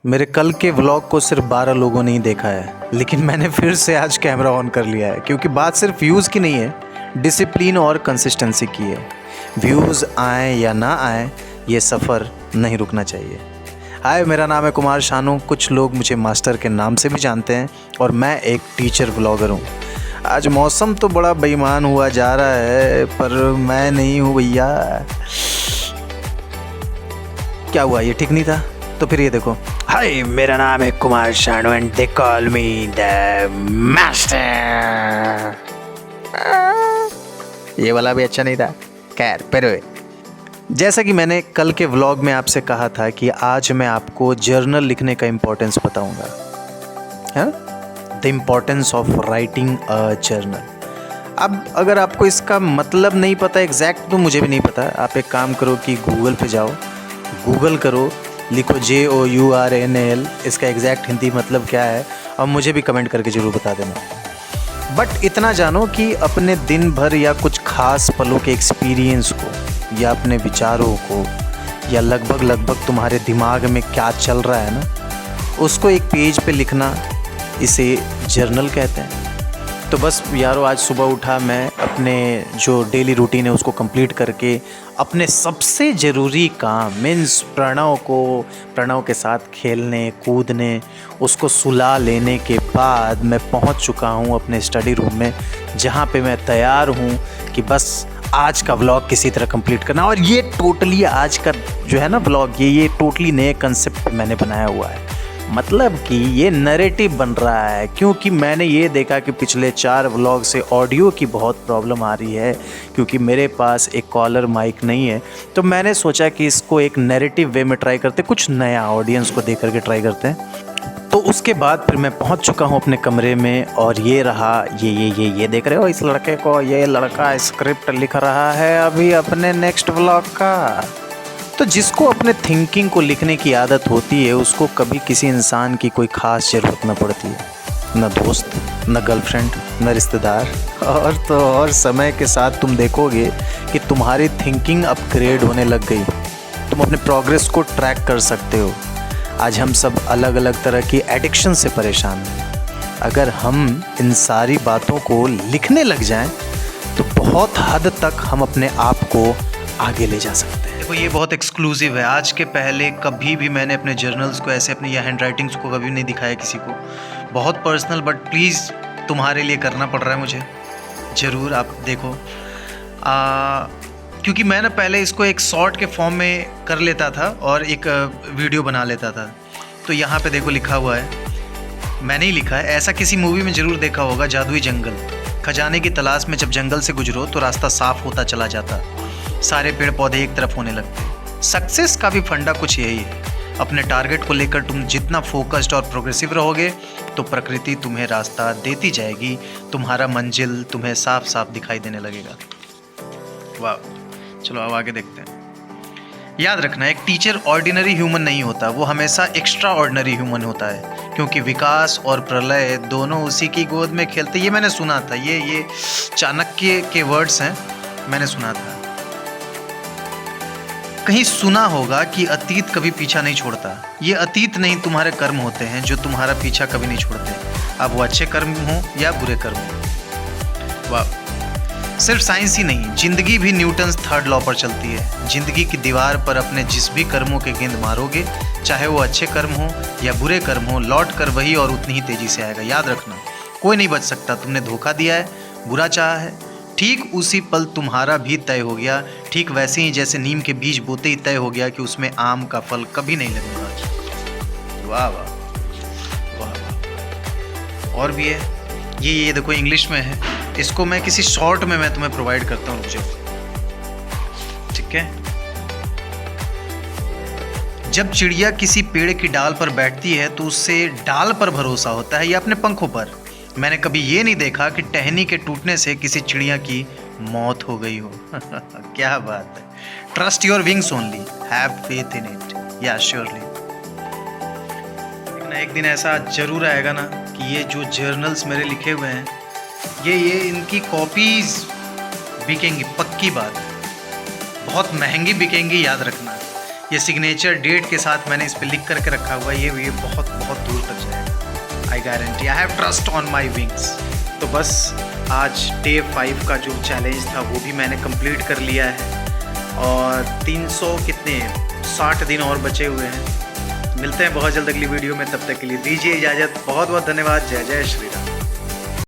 मेरे कल के व्लॉग को सिर्फ 12 लोगों ने ही देखा है, लेकिन मैंने फिर से आज कैमरा ऑन कर लिया है क्योंकि बात सिर्फ व्यूज़ की नहीं है, डिसिप्लिन और कंसिस्टेंसी की है। व्यूज़ आए या ना आए, ये सफ़र नहीं रुकना चाहिए। हाय, मेरा नाम है कुमार शानू। कुछ लोग मुझे मास्टर के नाम से भी जानते हैं और मैं एक टीचर व्लॉगर हूँ। आज मौसम तो बड़ा बेईमान हुआ जा रहा है, पर मैं नहीं हूँ भैया। क्या हुआ, ये ठीक नहीं था? तो फिर ये देखो, हाय मेरा नाम है Kumar Shanu and they call me the master. ये वाला भी अच्छा नहीं था। खैर, पर जैसा कि मैंने कल के व्लॉग में आपसे कहा था कि आज मैं आपको जर्नल लिखने का इम्पोर्टेंस बताऊंगा। हाँ, the importance of writing a journal. अब अगर आपको इसका मतलब नहीं पता एग्जैक्ट, तो मुझे भी नहीं पता। आप एक काम करो कि गूगल पे जाओ, गूगल करो, लिखो JOURNAL, इसका एग्जैक्ट हिंदी मतलब क्या है, और मुझे भी कमेंट करके ज़रूर बता देना। बट इतना जानो कि अपने दिन भर या कुछ खास पलों के एक्सपीरियंस को, या अपने विचारों को, या लगभग तुम्हारे दिमाग में क्या चल रहा है ना, उसको एक पेज पे लिखना, इसे जर्नल कहते हैं। तो बस यारो, आज सुबह उठा, मैं अपने जो डेली रूटीन है उसको कंप्लीट करके अपने सबसे ज़रूरी काम मीन्स प्रणव के साथ खेलने कूदने, उसको सुला लेने के बाद मैं पहुंच चुका हूं अपने स्टडी रूम में, जहां पे मैं तैयार हूं कि बस आज का व्लॉग किसी तरह कंप्लीट करना। और ये टोटली आज का जो है ना व्लॉग, ये टोटली नए कंसेप्ट मैंने बनाया हुआ है। मतलब कि ये नैरेटिव बन रहा है, क्योंकि मैंने ये देखा कि पिछले 4 व्लॉग से ऑडियो की बहुत प्रॉब्लम आ रही है, क्योंकि मेरे पास एक कॉलर माइक नहीं है। तो मैंने सोचा कि इसको एक नैरेटिव वे में ट्राई करते, कुछ नया ऑडियंस को देख करके ट्राई करते हैं। तो उसके बाद फिर मैं पहुंच चुका हूं अपने कमरे में, और ये रहा, ये देख रहे हो इस लड़के को, ये लड़का स्क्रिप्ट लिख रहा है अभी अपने नेक्स्ट व्लॉग का। तो जिसको अपने थिंकिंग को लिखने की आदत होती है, उसको कभी किसी इंसान की कोई ख़ास ज़रूरत न पड़ती है, न दोस्त, न गर्लफ्रेंड, न रिश्तेदार। और समय के साथ तुम देखोगे कि तुम्हारी थिंकिंग अपग्रेड होने लग गई। तुम अपने प्रोग्रेस को ट्रैक कर सकते हो। आज हम सब अलग अलग तरह की एडिक्शन से परेशान हैं। अगर हम इन सारी बातों को लिखने लग जाएं, तो बहुत हद तक हम अपने आप को आगे ले जा सकते हैं। देखो, ये बहुत एक्सक्लूसिव है। आज के पहले कभी भी मैंने अपने जर्नल्स को ऐसे, अपने या हैंड राइटिंग्स को कभी नहीं दिखाया किसी को। बहुत पर्सनल, बट प्लीज़ तुम्हारे लिए करना पड़ रहा है मुझे। ज़रूर आप देखो, क्योंकि मैंने पहले इसको एक शॉर्ट के फॉर्म में कर लेता था और एक वीडियो बना लेता था। तो यहाँ पे देखो लिखा हुआ है, मैंने ही लिखा है। ऐसा किसी मूवी में ज़रूर देखा होगा, जादुई जंगल। खजाने की तलाश में जब जंगल से गुजरो तो रास्ता साफ होता चला जाता, सारे पेड़ पौधे एक तरफ होने लगते। सक्सेस का भी फंडा कुछ यही है। अपने टारगेट को लेकर तुम जितना फोकस्ड और प्रोग्रेसिव रहोगे, तो प्रकृति तुम्हें रास्ता देती जाएगी। तुम्हारा मंजिल तुम्हें साफ साफ दिखाई देने लगेगा। वाह, चलो अब आगे देखते हैं। याद रखना, एक टीचर ऑर्डिनरी ह्यूमन नहीं होता, वो हमेशा एक्स्ट्रा ऑर्डिनरी ह्यूमन होता है, क्योंकि विकास और प्रलय दोनों उसी की गोद में खेलते। ये मैंने सुना था, ये चाणक्य के वर्ड्स हैं, मैंने सुना था। कहीं सुना होगा कि अतीत कभी पीछा नहीं छोड़ता। ये अतीत नहीं, तुम्हारे कर्म होते हैं जो तुम्हारा पीछा कभी नहीं छोड़ते, अब वो अच्छे कर्म हो या बुरे कर्म हो। वाह, सिर्फ साइंस ही नहीं, जिंदगी भी न्यूटन्स 3rd लॉ पर चलती है। जिंदगी की दीवार पर अपने जिस भी कर्मों के गेंद मारोगे, चाहे वो अच्छे कर्म हो या बुरे कर्म हो, लौट कर वही और उतनी ही तेजी से आएगा। याद रखना, कोई नहीं बच सकता। तुमने धोखा दिया है, बुरा चाहा है, ठीक उसी पल तुम्हारा भी तय हो गया। ठीक वैसे ही जैसे नीम के बीज बोते ही तय हो गया कि उसमें आम का फल कभी नहीं लगेगा। वाह वाह वाह। और भी है, ये देखो इंग्लिश में है। इसको मैं किसी शॉर्ट में मैं तुम्हें प्रोवाइड करता हूँ, रुक, ठीक है। जब चिड़िया किसी पेड़ की डाल पर बैठती है तो उससे डाल पर भरोसा होता है या अपने पंखों पर। मैंने कभी ये नहीं देखा कि टहनी के टूटने से किसी चिड़िया की मौत हो गई हो। क्या बात है। Trust your wings only, have faith in it, या श्योरली। एक दिन ऐसा जरूर आएगा ना कि ये जो जर्नल्स मेरे लिखे हुए हैं, ये इनकी कॉपीज बिकेंगी, पक्की बात है। बहुत महंगी बिकेंगी, याद रखना। ये सिग्नेचर डेट के साथ मैंने इस पर लिख करके रखा हुआ है, ये बहुत बहुत दूर तक जाएगा, I guarantee. I have trust on my wings. तो बस आज डे 5 का जो चैलेंज था वो भी मैंने कंप्लीट कर लिया है और 60 दिन और बचे हुए हैं। मिलते हैं बहुत जल्द अगली वीडियो में, तब तक के लिए दीजिए इजाज़त। बहुत बहुत धन्यवाद। जय जय श्री राम।